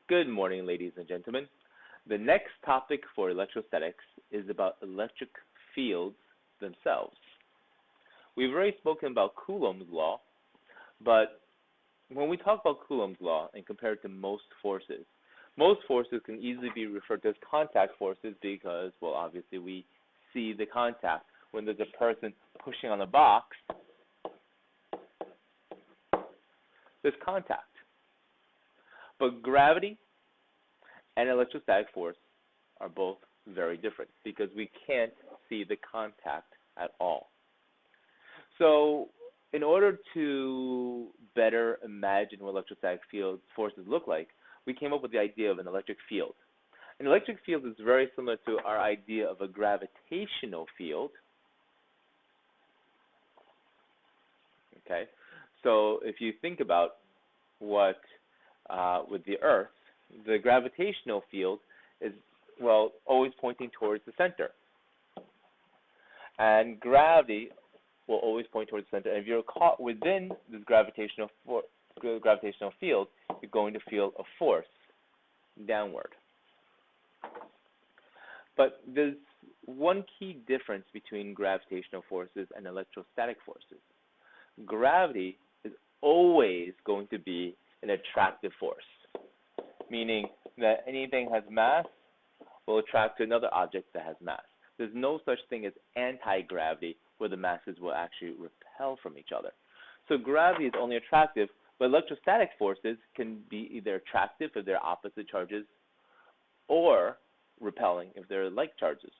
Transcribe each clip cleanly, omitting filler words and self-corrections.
Good morning, ladies and gentlemen. The next topic for electrostatics is about electric fields themselves. We've already spoken about Coulomb's law, but when we talk about Coulomb's law and compare it to most forces can easily be referred to as contact forces because, well, obviously we see the contact. When there's a person pushing on a box, there's contact. But gravity and electrostatic force are both very different because we can't see the contact at all. So in order to better imagine what electrostatic forces look like, we came up with the idea of an electric field. An electric field is very similar to our idea of a gravitational field. Okay, so if you think about what with the Earth, the gravitational field is, well, always pointing towards the center. And gravity will always point towards the center. And if you're caught within this gravitational field, you're going to feel a force downward. But there's one key difference between gravitational forces and electrostatic forces. Gravity is always going to be an attractive force, meaning that anything has mass will attract to another object that has mass. There's no such thing as anti-gravity where the masses will actually repel from each other. So gravity is only attractive, but electrostatic forces can be either attractive if they're opposite charges or repelling if they're like charges.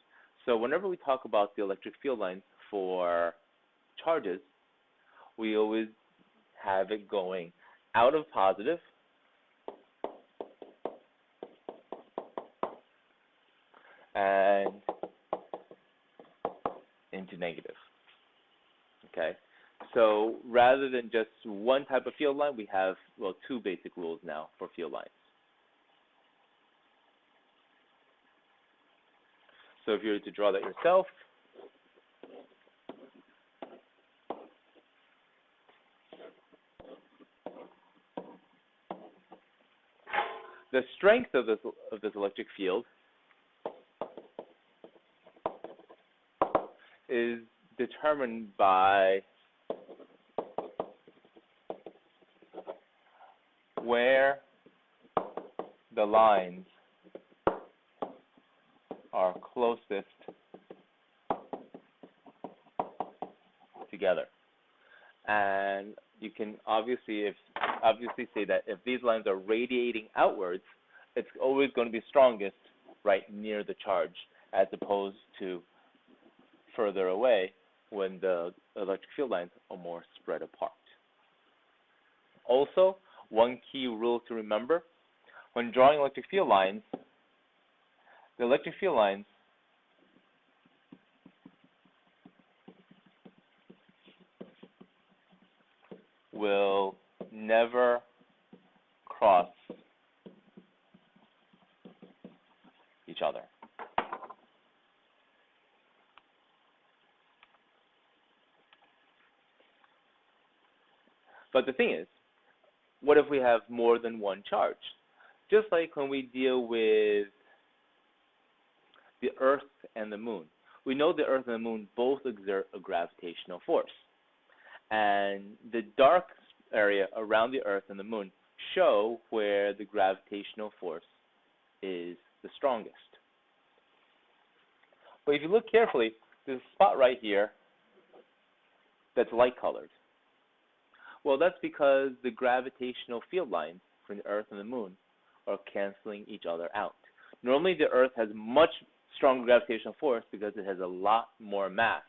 So whenever we talk about the electric field lines for charges, we always have it going out of positive and into negative. Okay, so rather than just one type of field line, we have, well, two basic rules now for field lines. So if you were to draw that yourself, the strength of this electric field is determined by where the lines are closest together. And you can obviously say that if these lines are radiating outwards, it's always going to be strongest right near the charge, as opposed to further away when the electric field lines are more spread apart. Also, one key rule to remember, when drawing electric field lines, the electric field lines will never cross each other. But the thing is, what if we have more than one charge? Just like when we deal with the Earth and the Moon. We know the Earth and the Moon both exert a gravitational force. And the dark area around the Earth and the Moon show where the gravitational force is the strongest. But if you look carefully, there's a spot right here that's light colored. Well, that's because the gravitational field lines from the Earth and the Moon are canceling each other out. Normally, the Earth has much stronger gravitational force because it has a lot more mass.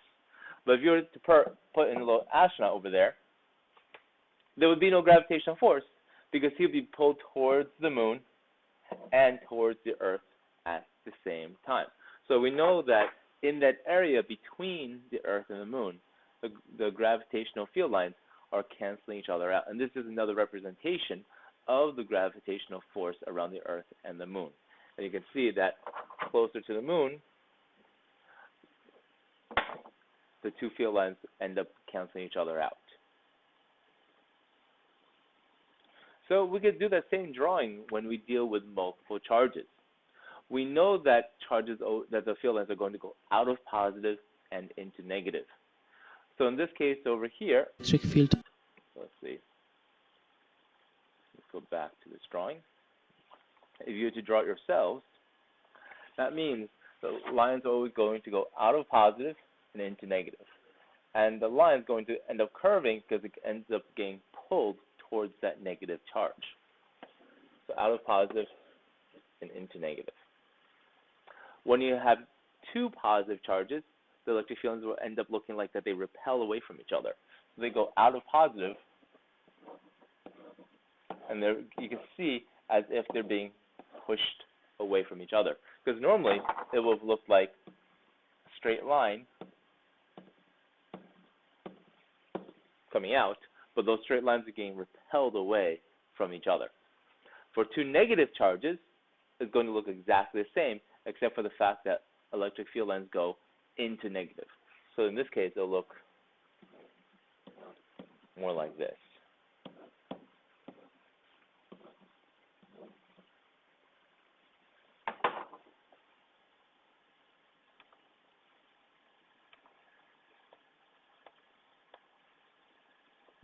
But if you were to put in a little astronaut over there, there would be no gravitational force because he would be pulled towards the Moon and towards the Earth at the same time. So we know that in that area between the Earth and the Moon, the gravitational field lines are canceling each other out. And this is another representation of the gravitational force around the Earth and the Moon. And you can see that closer to the Moon, the two field lines end up canceling each other out. So we could do that same drawing when we deal with multiple charges. We know that that the field lines are going to go out of positive and into negative. So in this case over here, electric field. let's see. Let's go back to this drawing. If you were to draw it yourselves, that means the line's always going to go out of positive and into negative. And the line is going to end up curving because it ends up getting pulled towards that negative charge. So out of positive and into negative. When you have two positive charges, the electric field lines will end up looking like that they repel away from each other. So they go out of positive, and you can see as if they're being pushed away from each other. Because normally it would have looked like a straight line coming out, but those straight lines are getting repelled away from each other. For two negative charges, it's going to look exactly the same, except for the fact that electric field lines go into negative. So in this case, it'll look more like this.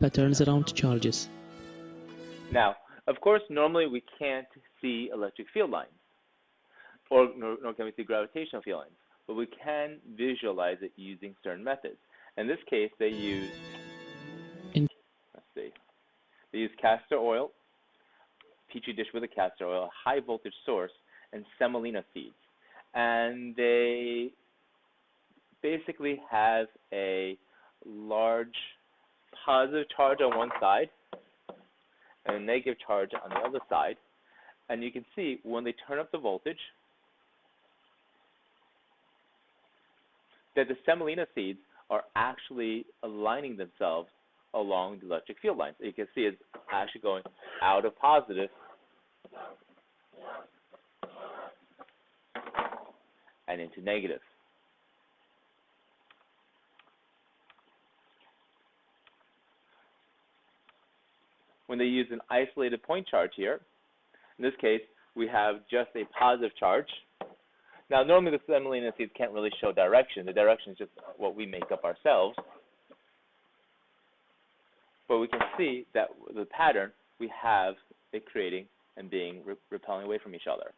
Patterns around charges. Now, of course, normally we can't see electric field lines, or nor can we see gravitational field lines, but we can visualize it using certain methods. In this case, they used, they used castor oil, petri dish with a castor oil, a high voltage source, and semolina seeds. And they basically have a large positive charge on one side and a negative charge on the other side. And you can see when they turn up the voltage that the semolina seeds are actually aligning themselves along the electric field lines. You can see it's actually going out of positive and into negative. When they use an isolated point charge here, in this case, we have just a positive charge. Now, normally the semolina seeds can't really show direction. The direction is just what we make up ourselves. But we can see that the pattern, we have it creating and being repelling away from each other.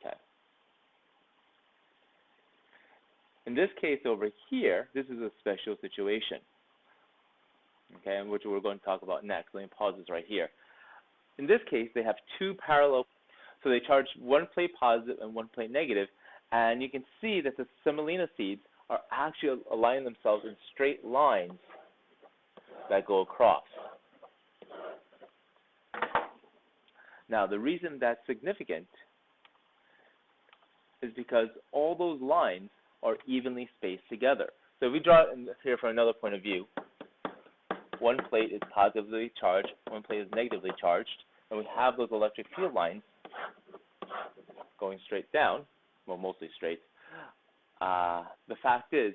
Okay. In this case over here, this is a special situation, okay, which we're going to talk about next. Let me pause this right here. In this case, they have two parallel, so they charge one plate positive and one plate negative, and you can see that the semolina seeds are actually aligning themselves in straight lines that go across. Now, the reason that's significant is because all those lines are evenly spaced together. So if we draw it here from another point of view, one plate is positively charged, one plate is negatively charged, and we have those electric field lines going straight down, well, mostly straight. The fact is,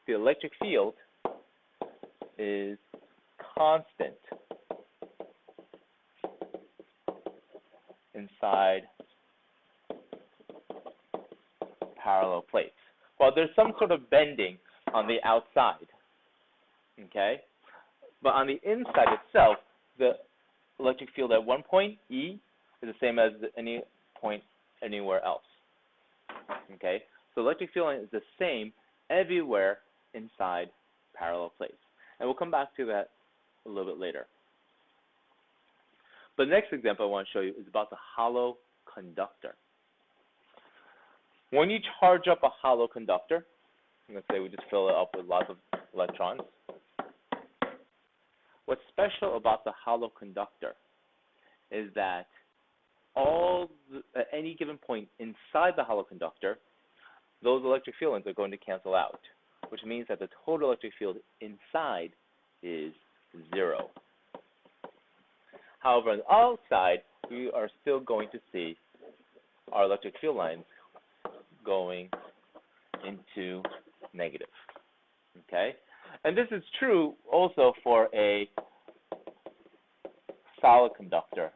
the electric field is constant inside parallel plates. Well, there's some sort of bending on the outside, okay? But on the inside itself, the electric field at one point, E, is the same as any point anywhere else, okay? So electric field line is the same everywhere inside parallel plates. And we'll come back to that a little bit later. But the next example I want to show you is about the hollow conductor. When you charge up a hollow conductor, let's say we just fill it up with lots of electrons, what's special about the hollow conductor is that at any given point inside the hollow conductor, those electric field lines are going to cancel out, which means that the total electric field inside is 0. However, on the outside, we are still going to see our electric field lines going into negative, okay? And this is true also for a solid conductor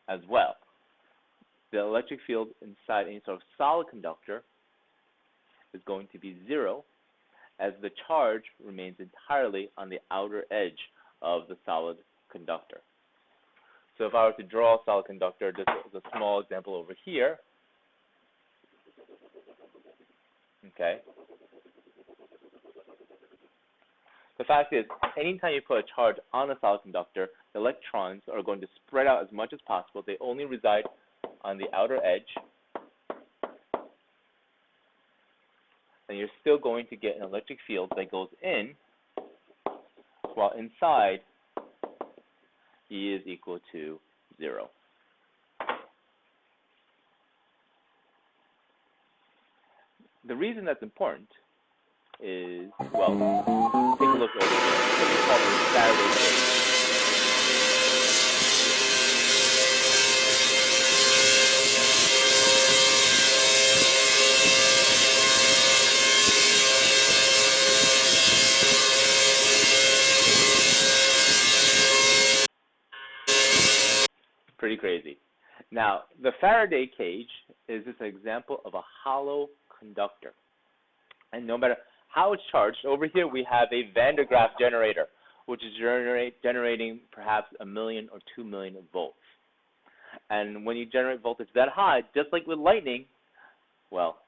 as well. The electric field inside any sort of solid conductor is going to be 0, as the charge remains entirely on the outer edge of the solid conductor. So if I were to draw a solid conductor, this is a small example over here. Okay. The fact is, anytime you put a charge on a solid conductor, the electrons are going to spread out as much as possible. They only reside on the outer edge. And you're still going to get an electric field that goes in, while inside E is equal to 0. The reason that's important is, well, take a look over here. Something called the Faraday Cage. Pretty crazy. Now, the Faraday cage is just an example of a hollow conductor. And no matter how it's charged, over here we have a Van de Graaff generator, which is generating perhaps 1 million or 2 million volts. And when you generate voltage that high, just like with lightning, well,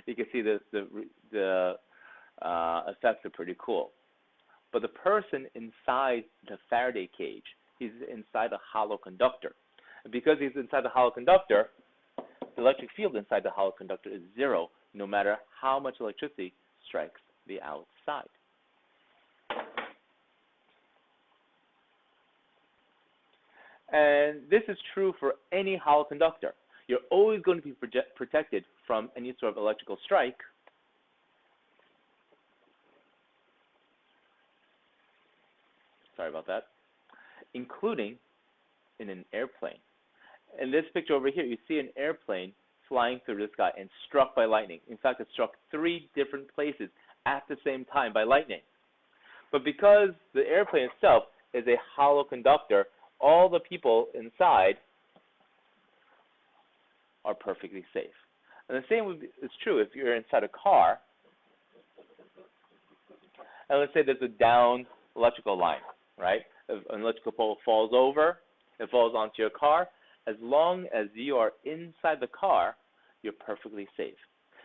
you can see the effects are pretty cool. But the person inside the Faraday cage, he's inside a hollow conductor. And because he's inside the hollow conductor, the electric field inside the hollow conductor is 0, no matter how much electricity strikes the outside. And this is true for any hollow conductor. You're always going to be protected from any sort of electrical strike. Sorry about that. Including in an airplane. In this picture over here, you see an airplane flying through the sky and struck by lightning. In fact, it struck 3 different places at the same time by lightning. But because the airplane itself is a hollow conductor, all the people inside are perfectly safe. And the same is true if you're inside a car. And let's say there's a down electrical line, right? If an electrical pole falls over, it falls onto your car. As long as you are inside the car, you're perfectly safe.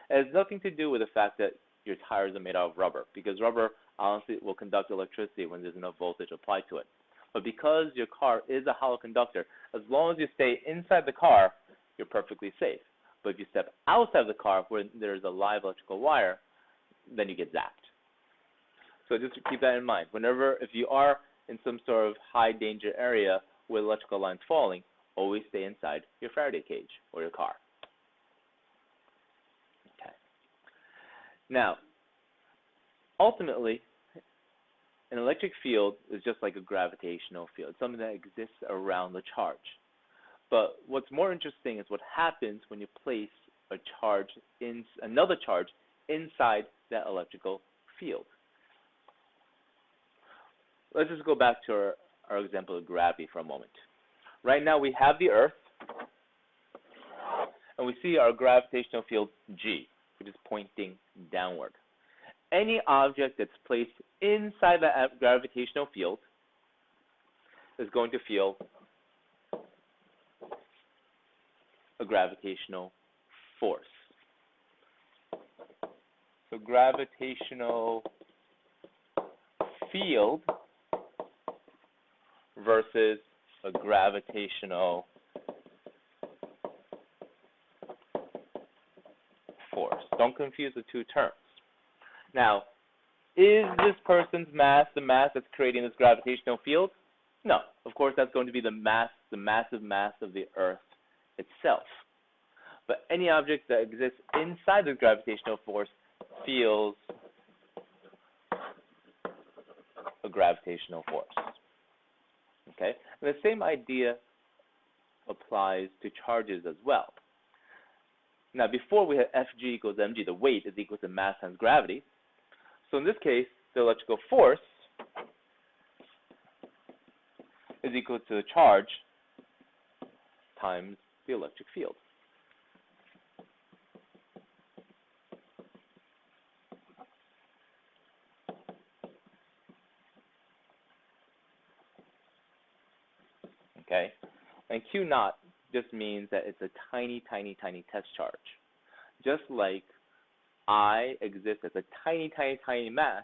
It has nothing to do with the fact that your tires are made out of rubber, because rubber honestly will conduct electricity when there's enough voltage applied to it. But because your car is a hollow conductor, as long as you stay inside the car, you're perfectly safe. But if you step outside the car where there's a live electrical wire, then you get zapped. So just keep that in mind. If you are in some sort of high danger area with electrical lines falling, always stay inside your Faraday cage or your car. Okay. Now, ultimately, an electric field is just like a gravitational field, something that exists around the charge. But what's more interesting is what happens when you place another charge inside that electrical field. Let's just go back to our example of gravity for a moment. Right now we have the Earth, and we see our gravitational field G, which is pointing downward. Any object that's placed inside that gravitational field is going to feel a gravitational force. So gravitational field versus a gravitational force. Don't confuse the two terms. Now, is this person's mass the mass that's creating this gravitational field? No. Of course, that's going to be the massive mass of the Earth itself. But any object that exists inside the gravitational force feels a gravitational force. Okay? And the same idea applies to charges as well. Now, before we had Fg equals mg, the weight is equal to mass times gravity. So in this case, the electrical force is equal to the charge times the electric field. Okay, and Q naught just means that it's a tiny, tiny, tiny test charge. Just like I exist as a tiny, tiny, tiny mass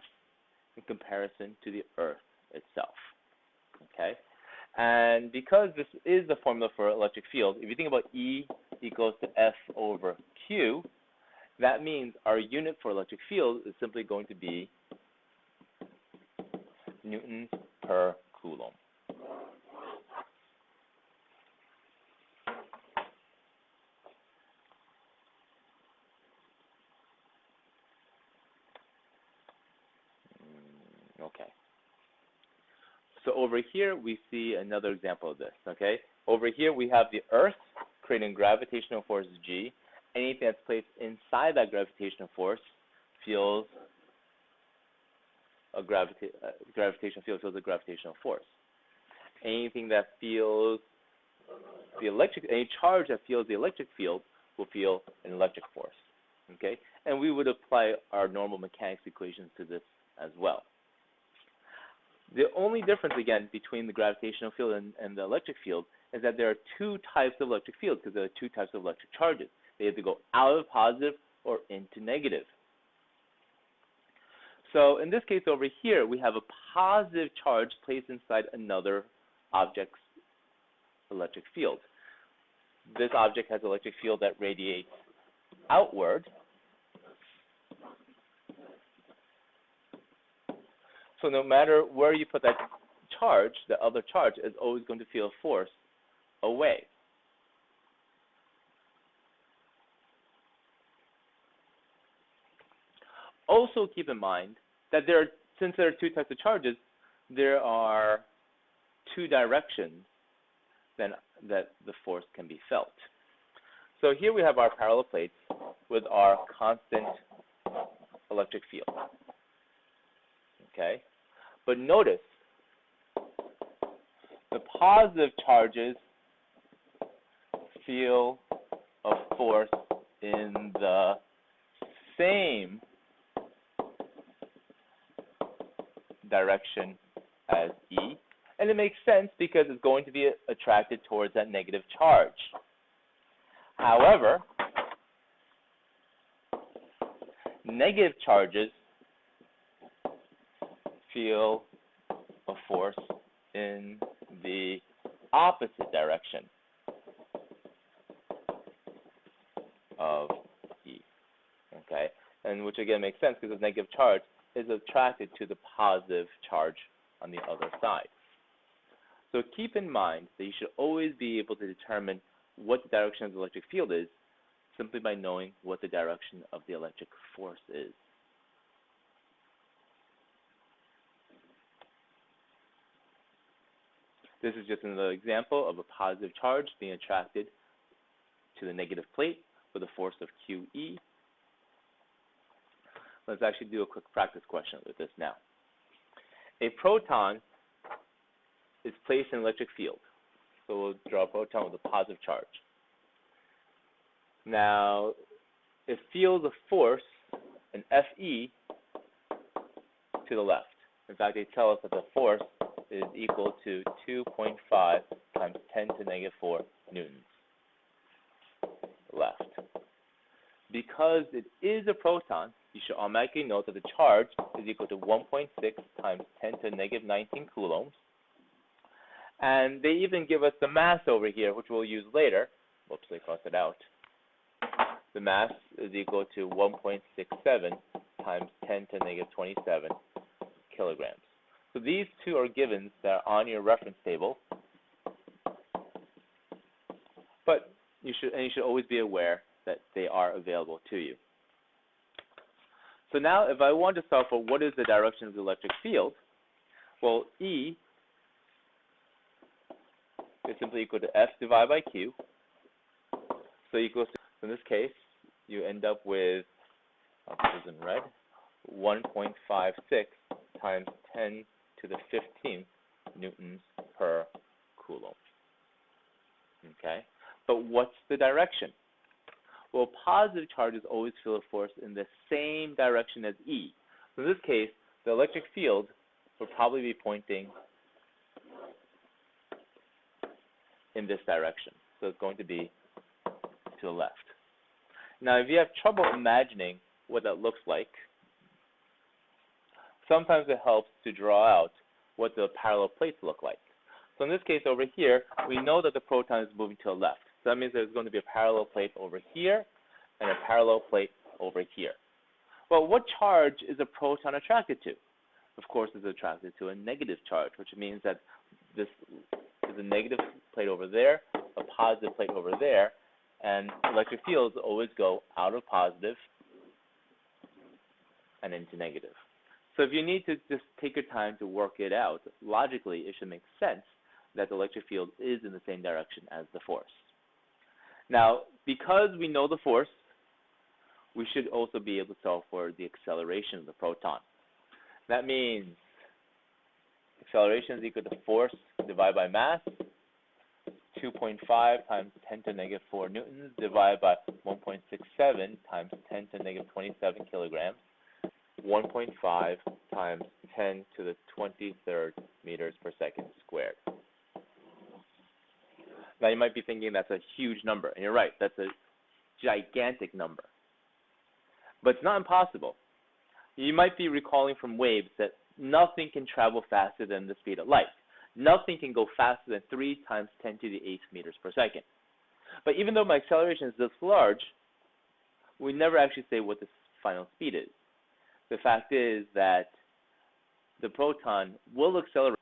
in comparison to the Earth itself. Okay, and because this is the formula for electric field, if you think about E equals to F over Q, that means our unit for electric field is simply going to be newtons per coulomb. Okay. So over here we see another example of this. Okay. Over here we have the Earth creating gravitational force G. Anything that's placed inside that gravitational force feels a gravitational field feels a gravitational force. Anything that feels the electric, any charge that feels the electric field will feel an electric force. Okay. And we would apply our normal mechanics equations to this as well. The only difference, again, between the gravitational field and the electric field is that there are two types of electric fields because there are two types of electric charges. They either go out of positive or into negative. So in this case over here, we have a positive charge placed inside another object's electric field. This object has an electric field that radiates outward. So no matter where you put that charge, the other charge is always going to feel a force away. Also keep in mind that since there are two types of charges, there are two directions that the force can be felt. So here we have our parallel plates with our constant electric field. Okay? But notice, the positive charges feel a force in the same direction as E. And it makes sense because it's going to be attracted towards that negative charge. However, negative charges feel a force in the opposite direction of E. Okay, and which again makes sense because the negative charge is attracted to the positive charge on the other side. So keep in mind that you should always be able to determine what the direction of the electric field is simply by knowing what the direction of the electric force is. This is just another example of a positive charge being attracted to the negative plate with a force of QE. Let's actually do a quick practice question with this now. A proton is placed in an electric field. So we'll draw a proton with a positive charge. Now, it feels a force, an FE, to the left. In fact, they tell us that the force is equal to 2.5 times 10 to the negative 4 newtons left. Because it is a proton, you should automatically note that the charge is equal to 1.6 times 10 to the negative 19 coulombs. And they even give us the mass over here, which we'll use later. Whoops, I crossed it out. The mass is equal to 1.67 times 10 to the negative 27 kilograms. So these two are givens that are on your reference table. But you should always be aware that they are available to you. So now if I want to solve for what is the direction of the electric field, well, E is simply equal to F divided by Q. So equals to, in this case, you end up with, I'll put this in red, 1.56 times 10 to the 15th newtons per coulomb. Okay, but what's the direction? Well, positive charges always feel a force in the same direction as E. So in this case, the electric field will probably be pointing in this direction. So it's going to be to the left. Now, if you have trouble imagining what that looks like, sometimes it helps to draw out what the parallel plates look like. So in this case over here, we know that the proton is moving to the left. So that means there's going to be a parallel plate over here and a parallel plate over here. Well, what charge is a proton attracted to? Of course, it's attracted to a negative charge, which means that this is a negative plate over there, a positive plate over there, and electric fields always go out of positive and into negative. So if you need to just take your time to work it out, logically it should make sense that the electric field is in the same direction as the force. Now, because we know the force, we should also be able to solve for the acceleration of the proton. That means acceleration is equal to force divided by mass, 2.5 times 10 to the negative 4 newtons divided by 1.67 times 10 to the negative 27 kilograms, 1.5 times 10 to the 23rd meters per second squared. Now you might be thinking that's a huge number, and you're right, that's a gigantic number. But it's not impossible. You might be recalling from waves that nothing can travel faster than the speed of light. Nothing can go faster than 3 times 10 to the 8th meters per second. But even though my acceleration is this large, we never actually say what the final speed is. The fact is that the proton will accelerate,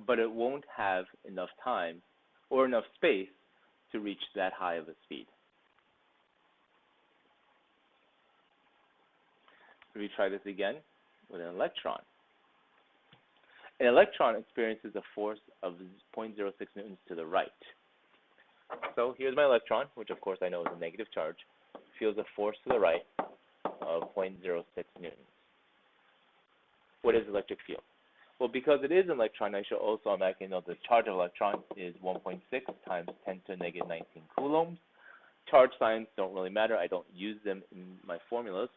but it won't have enough time or enough space to reach that high of a speed. Let me try this again with an electron. An electron experiences a force of 0.06 newtons to the right. So here's my electron, which of course I know is a negative charge, feels a force to the right of 0.06 newtons. What is electric field? Well, because it is an electron, I should also automatically know the charge of electron is 1.6 times 10 to the negative 19 coulombs. Charge signs don't really matter. I don't use them in my formulas.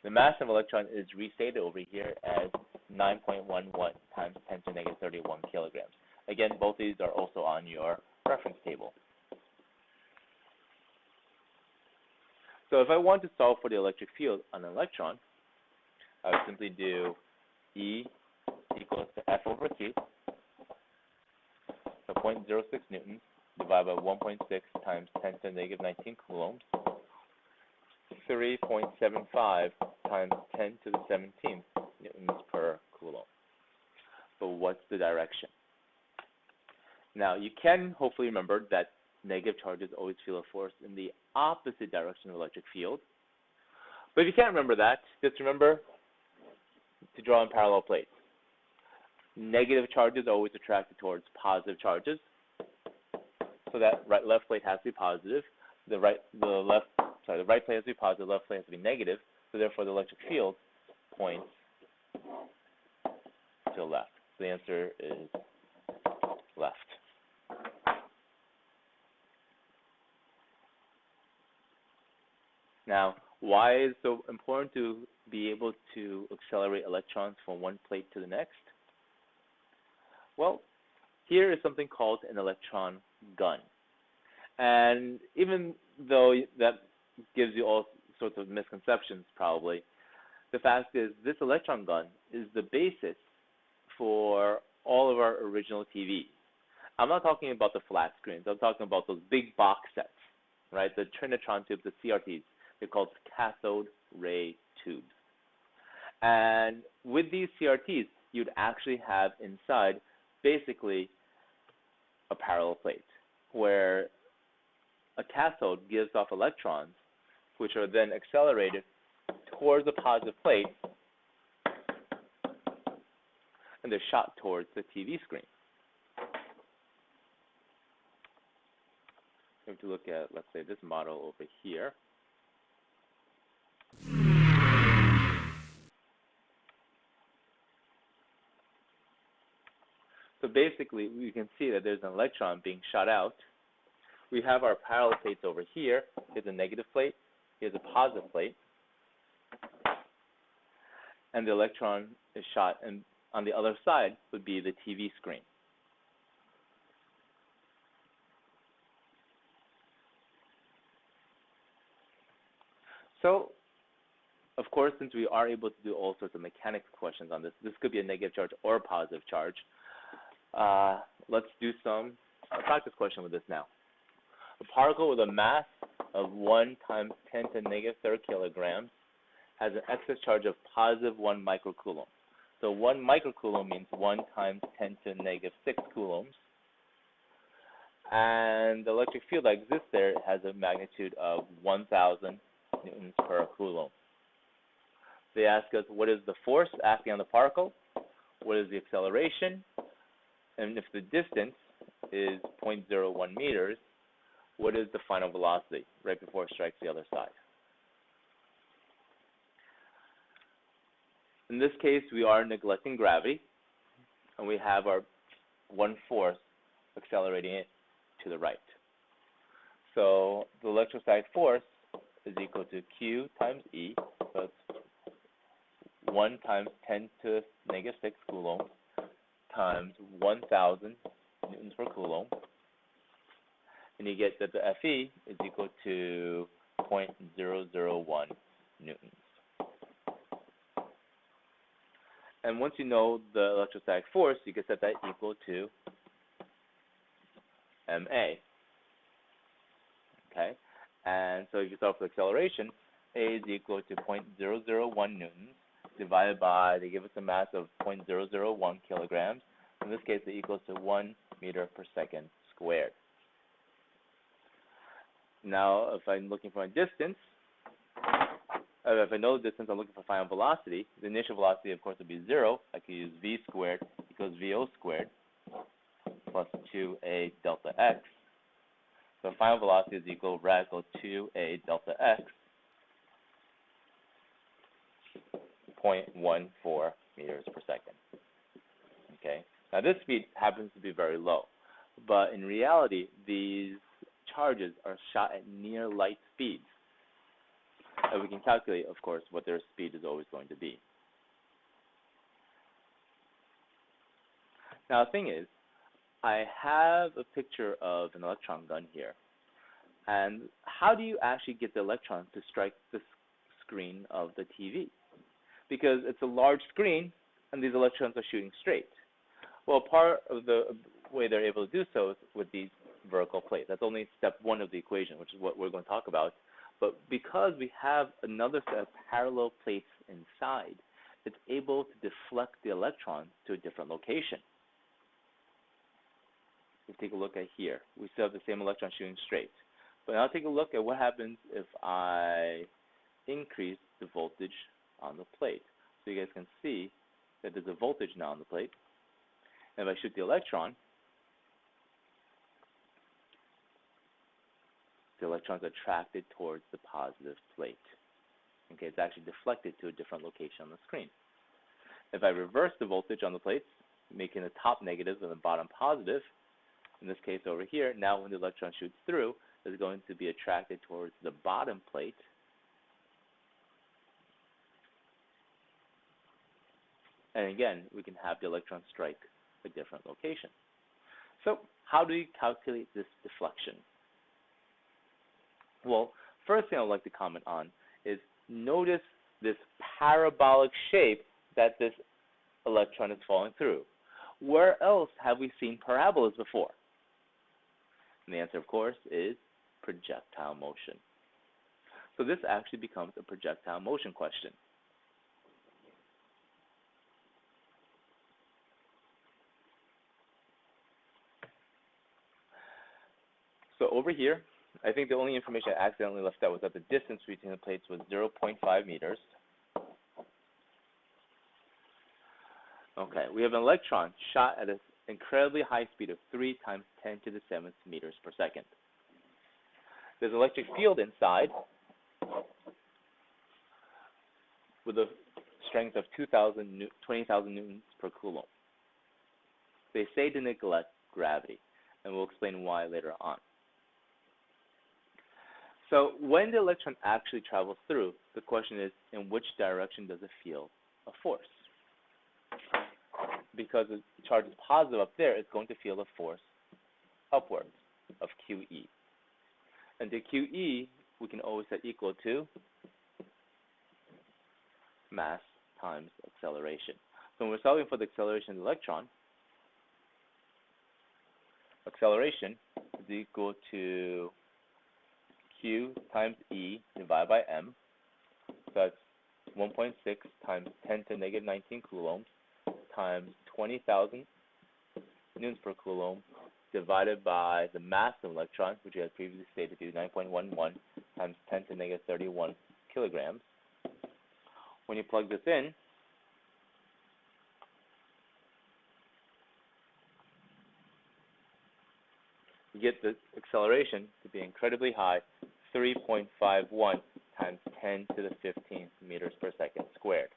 The mass of electron is restated over here as 9.11 times 10 to the negative 31 kilograms. Again, both these are also on your reference table. So if I want to solve for the electric field on an electron, I would simply do E equals to F over Q, so 0.06 newtons divided by 1.6 times 10 to the negative 19 coulombs, 3.75 times 10 to the 17th newtons per coulomb. But what's the direction? Now, you can hopefully remember that negative charges always feel a force in the opposite direction of electric field. But if you can't remember that, just remember to draw in parallel plates. Negative charges are always attracted towards positive charges, so that left plate has to be positive. The right plate has to be positive, left plate has to be negative, so therefore the electric field points to the left. So the answer is left. Now, why is it so important to be able to accelerate electrons from one plate to the next? Well, here is something called an electron gun. And even though that gives you all sorts of misconceptions probably, the fact is this electron gun is the basis for all of our original TVs. I'm not talking about the flat screens. I'm talking about those big box sets, right? The Trinitron tubes, the CRTs. They're called Cathode Ray Tubes. And with these CRTs, you'd actually have inside basically a parallel plate where a cathode gives off electrons, which are then accelerated towards the positive plate, and they're shot towards the TV screen. We have to look at, let's say, this model over here. So basically, we can see that there's an electron being shot out. We have our parallel plates over here. Here's a negative plate. Here's a positive plate. And the electron is shot, and on the other side would be the TV screen. So, of course, since we are able to do all sorts of mechanics questions on this, this could be a negative charge or a positive charge. Let's do some practice question with this now. A particle with a mass of 1 times 10 to the negative 3rd kilograms has an excess charge of positive 1 microcoulomb. So 1 microcoulomb means 1 times 10 to the negative 6 coulombs. And the electric field that exists there has a magnitude of 1,000 newtons per coulomb. They ask us, what is the force acting on the particle? What is the acceleration? And if the distance is 0.01 meters, what is the final velocity right before it strikes the other side? In this case, we are neglecting gravity, and we have our one force accelerating it to the right. So the electrostatic force is equal to Q times E, so it's 1 times 10 to the negative 6 coulombs times 1,000 newtons per coulomb. And you get that the Fe is equal to 0.001 newtons. And once you know the electrostatic force, you can set that equal to ma. Okay? And so if you start with acceleration, a is equal to 0.001 newtons divided by, they give us a mass of 0.001 kilograms. In this case, it equals to 1 meter per second squared. Now, if I'm looking for a distance, if I know the distance, I'm looking for final velocity. The initial velocity, of course, would be 0. I could use v squared equals VO squared plus 2a delta x. So final velocity is equal radical 2a delta x, 0.14 meters per second. Okay. Now this speed happens to be very low, but in reality, these charges are shot at near light speeds. And we can calculate, of course, what their speed is always going to be. Now the thing is, I have a picture of an electron gun here. And how do you actually get the electron to strike the screen of the TV? Because it's a large screen, and these electrons are shooting straight. Well, part of the way they're able to do so is with these vertical plates. That's only step 1 of the equation, which is what we're going to talk about. But because we have another set of parallel plates inside, it's able to deflect the electron to a different location. Let's take a look at here. We still have the same electron shooting straight. But now take a look at what happens if I increase the voltage on the plate. So you guys can see that there's a voltage now on the plate. And if I shoot the electron, the electron's attracted towards the positive plate. Okay, it's actually deflected to a different location on the screen. If I reverse the voltage on the plates, making the top negative and the bottom positive, in this case over here, now when the electron shoots through, it's going to be attracted towards the bottom plate. And again, we can have the electron strike a different location. So how do we calculate this deflection? Well, first thing I'd like to comment on is notice this parabolic shape that this electron is falling through. Where else have we seen parabolas before? And the answer, of course, is projectile motion. So this actually becomes a projectile motion question. So over here, I think the only information I accidentally left out was that the distance between the plates was 0.5 meters. Okay, we have an electron shot at an incredibly high speed of 3 times 10 to the 7th meters per second. There's an electric field inside with a strength of 20,000 newtons per coulomb. They say to neglect gravity, and we'll explain why later on. So when the electron actually travels through, the question is, in which direction does it feel a force? Because the charge is positive up there, it's going to feel a force upwards of QE. And the QE, we can always set equal to mass times acceleration. So when we're solving for the acceleration of the electron, acceleration is equal to Q times E divided by M. So that's 1.6 times 10 to the negative 19 coulombs times 20,000 newtons per coulomb divided by the mass of the electron, which we had previously stated to be 9.11 times 10 to the negative 31 kilograms. When you plug this in, you get the acceleration to be incredibly high, 3.51 times 10 to the 15th meters per second squared.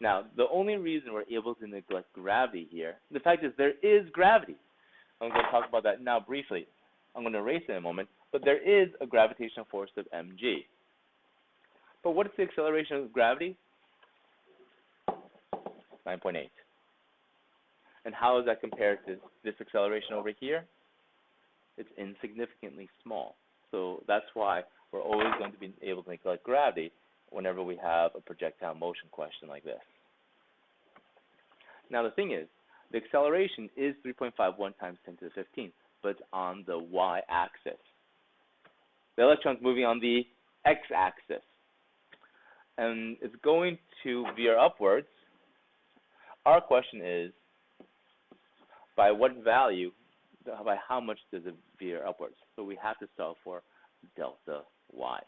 Now, the only reason we're able to neglect gravity here, the fact is there is gravity. I'm going to talk about that now briefly. I'm going to erase it in a moment, but there is a gravitational force of mg. But what is the acceleration of gravity? 9.8. And how is that compared to this acceleration over here? It's insignificantly small. So that's why we're always going to be able to neglect gravity whenever we have a projectile motion question like this. Now the thing is, the acceleration is 3.51 times 10 to the 15th, but it's on the y-axis. The electron's moving on the x-axis. And it's going to veer upwards. Our question is, by what value, by how much does it veer upwards? So we have to solve for delta y.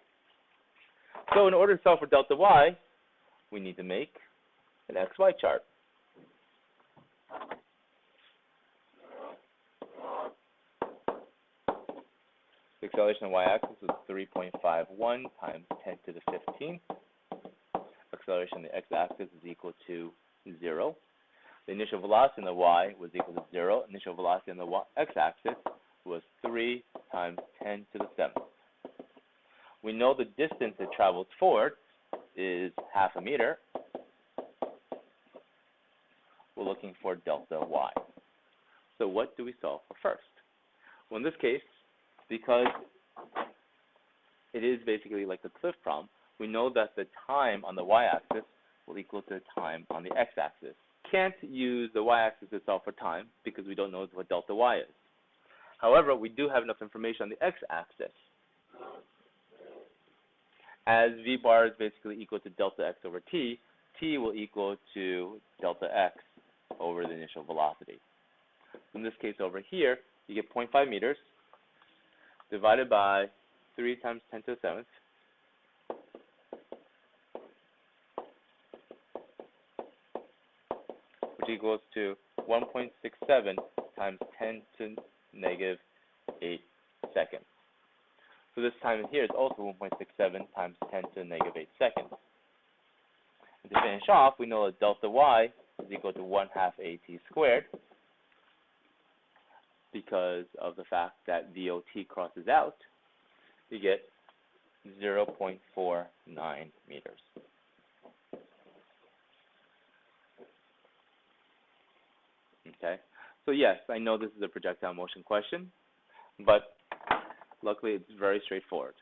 So in order to solve for delta y, we need to make an xy chart. The acceleration on the y-axis is 3.51 times 10 to the 15th. Acceleration on the x-axis is equal to 0. The initial velocity on the y was equal to 0. Initial velocity on the x-axis was 3 times 10 to the 7th. We know the distance it travels forward is half a meter. We're looking for delta y. So what do we solve for first? Well, in this case, because it is basically like the cliff problem, we know that the time on the y-axis will equal to time on the x-axis. Can't use the y-axis to solve for time because we don't know what delta y is. However, we do have enough information on the x-axis. As v bar is basically equal to delta x over t, t will equal to delta x over the initial velocity. In this case over here, you get 0.5 meters divided by 3 times 10 to the 7th. Which equals to 1.67 times 10 to negative 8 seconds. So this time here is also 1.67 times 10 to negative 8 seconds. And to finish off, we know that delta y is equal to 1/2 at squared because of the fact that VOT crosses out. You get 0.49 meters. Okay, so yes, I know this is a projectile motion question, but luckily it's very straightforward.